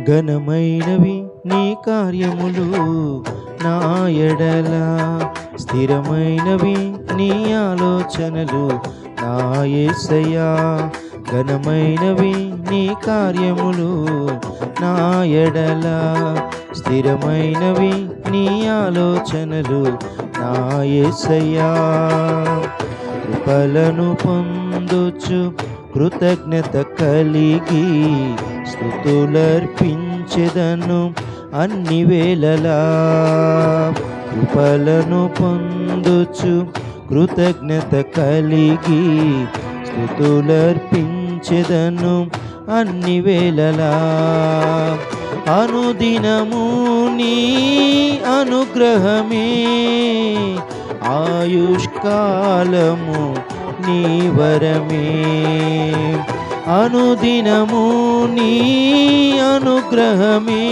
ఘనమైనవి నీ కార్యములు నా ఎడల, స్థిరమైనవి నీ ఆలోచనలు నా యేసయ్యా. ఘనమైనవి నీ కార్యములు నా ఎడల, స్థిరమైనవి నీ ఆలోచనలు నా యేసయ్యా. కృపలను పొందుచు కృతజ్ఞత కలిగి స్తుతులర్పించెదను అన్ని వేళలా. కృపలను పొందుచు కృతజ్ఞత కలిగి స్తుతులర్పించెదను అన్ని వేళలా. అనుదినము నీ అనుగ్రహమే, ఆయుష్కాలము నీ వరమే. అనుదినము నీ అనుగ్రహమే,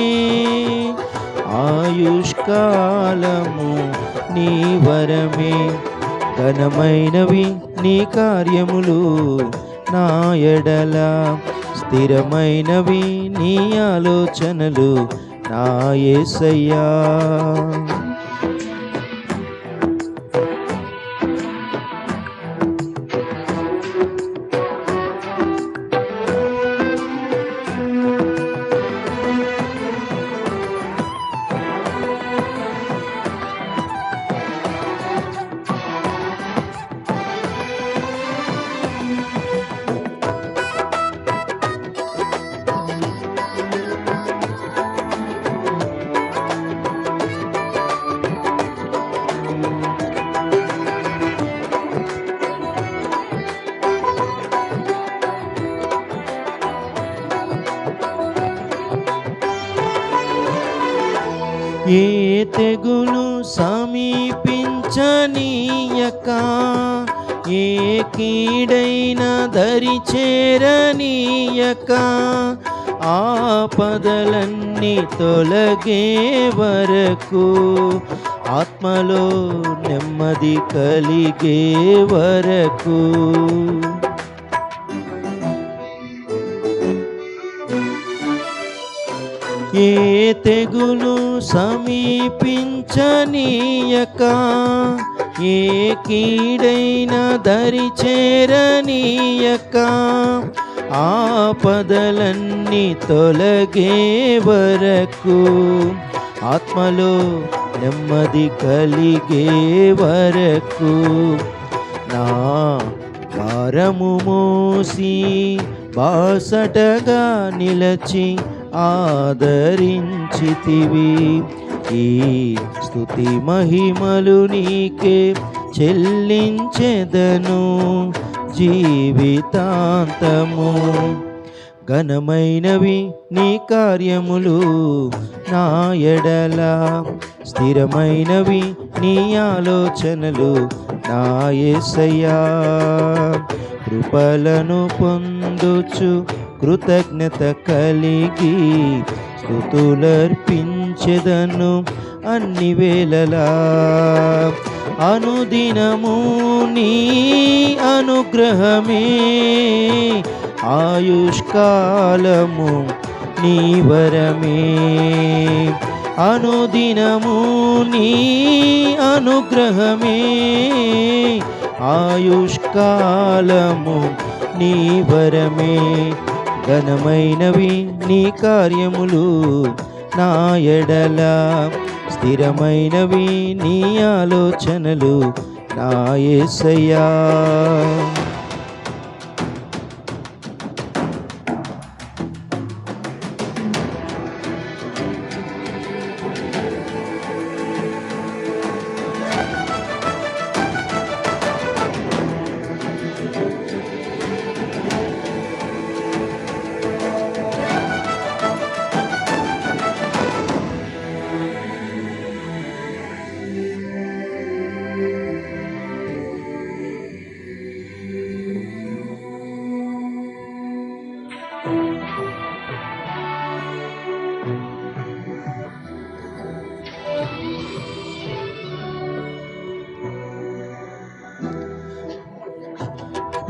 ఆయుష్కాలము నీ వరమే. ఘనమైనవి నీ కార్యములు నా ఎడల, స్థిరమైనవి నీ ఆలోచనలు నా యేసయ్యా. ఏ తెగులు సమీపించనీయక, ఏ కీడైన దరి చేరనీయక, ఆపదలన్నీ తొలగే వరకు, ఆత్మలో నెమ్మది కలిగే వరకు. ఏ తెగులు సమీపించనీయక, ఏ కీడైన దరి చేరనీయక, ఆపదలన్నీ తొలగే వరకు, ఆత్మలో నెమ్మది కలిగే వరకు. నా భారము మోసి బాసటగా నిలచి ఆదరించితివి. ఈ స్తుతి మహిమలు నీకే చెల్లించెదను జీవితాంతము. ఘనమైనవి నీ కార్యములు నా ఎడల, స్థిరమైనవి నీ ఆలోచనలు నా యేసయ్యా. కృపలను పొందుచు కృతజ్ఞత కలిగి స్తుతులర్పించెదను అన్ని వేళలా. అనుదినము నీ అనుగ్రహమే, ఆయుష్కాలము నీ వరమే. అనుదినము నీ అనుగ్రహమే, ఆయుష్కాలము నీ వరమే. ఘనమైనవి నీ కార్యములు నా ఎడల, స్థిరమైనవి నీ ఆలోచనలు నా యేసయ్యా.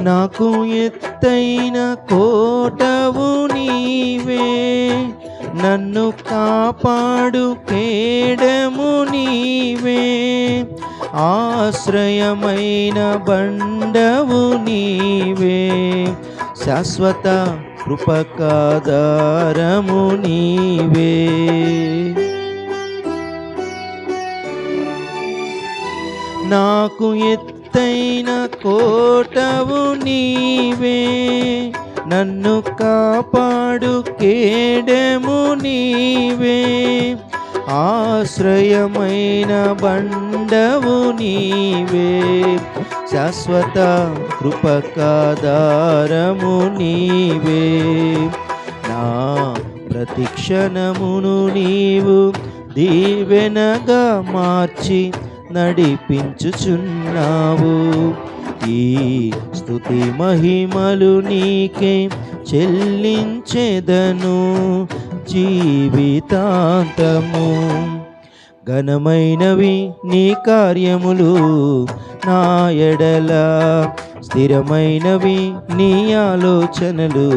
నాకు ఎత్తైన కోటవు నీవే, నన్ను కాపాడు కేడము నీవే, ఆశ్రయమైన బండవు నీవే, శాశ్వత కృపకాధారము నీవే. నాకు ఎత్తైన కోటవు నీవే, నన్ను కాపాడు కేడము నీవే, ఆశ్రయమైన బండవు నీవే, శాశ్వత కృపకాధారము నీవే. నా ప్రతిక్షణమును నీవు దీవెనగా మార్చి నడిపించుచున్నావు. ఈ స్తుతి మహిమలు నీకే చెల్లించెదను జీవితాంతము. ఘనమైనవి నీ కార్యములు నా ఎడల, స్థిరమైనవి నీ ఆలోచనలు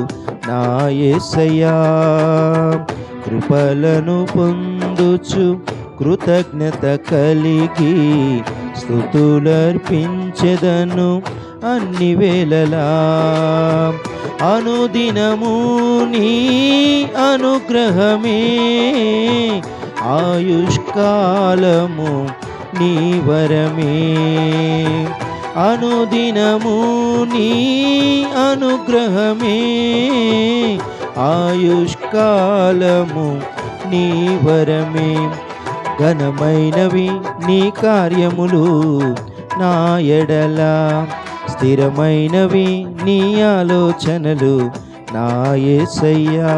నా యేసయ్యా. కృపలను పొందుచు కృతజ్ఞత కలిగి స్తుతులర్పించెదను అన్ని వేళలా. అనుదినము నీ అనుగ్రహమే, ఆయుష్కాలము నీ వరమే. అనుదినము నీ అనుగ్రహమే, ఆయుష్కాలము నీ వరమే. ఘనమైనవి నీ కార్యములు నా ఎడల, స్థిరమైనవి నీ ఆలోచనలు నా యేసయ్యా.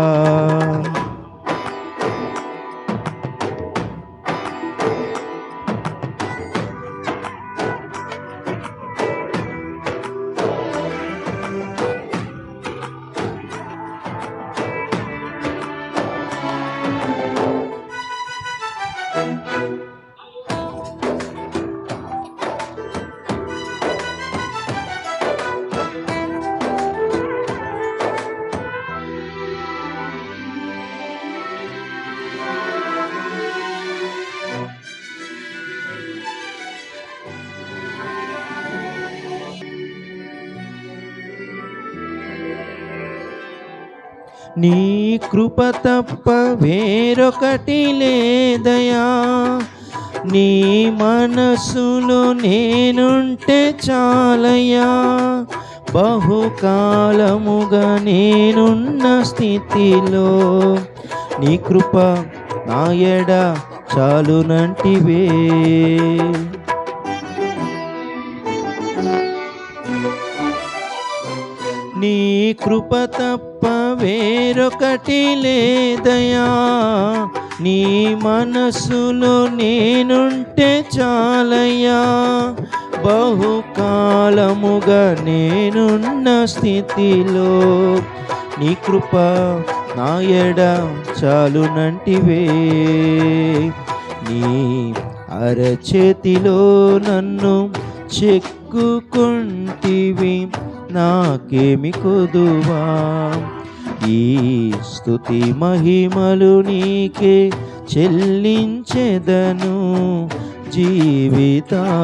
నీ కృప తప్ప వేరొకటి లేదయా, నీ మనసులో నేనుంటే చాలయ్యా. బహుకాలముగా నేనున్న స్థితిలో నీ కృప నా ఎడ చాలునంటివే. నీ కృప తప్ప వేరొకటి లేదయా, నీ మనసులో నేనుంటే చాలయ్యా. బహుకాలముగా నేనున్న స్థితిలో నీ కృప నా ఎడ చాలునంటివే. నీ అరచేతిలో నన్ను చెక్కుకుంటివి, నాకేమి కొదువా. ఈ స్తుతి మహిమలు నీకే చెల్లించెదను జీవితాంతము.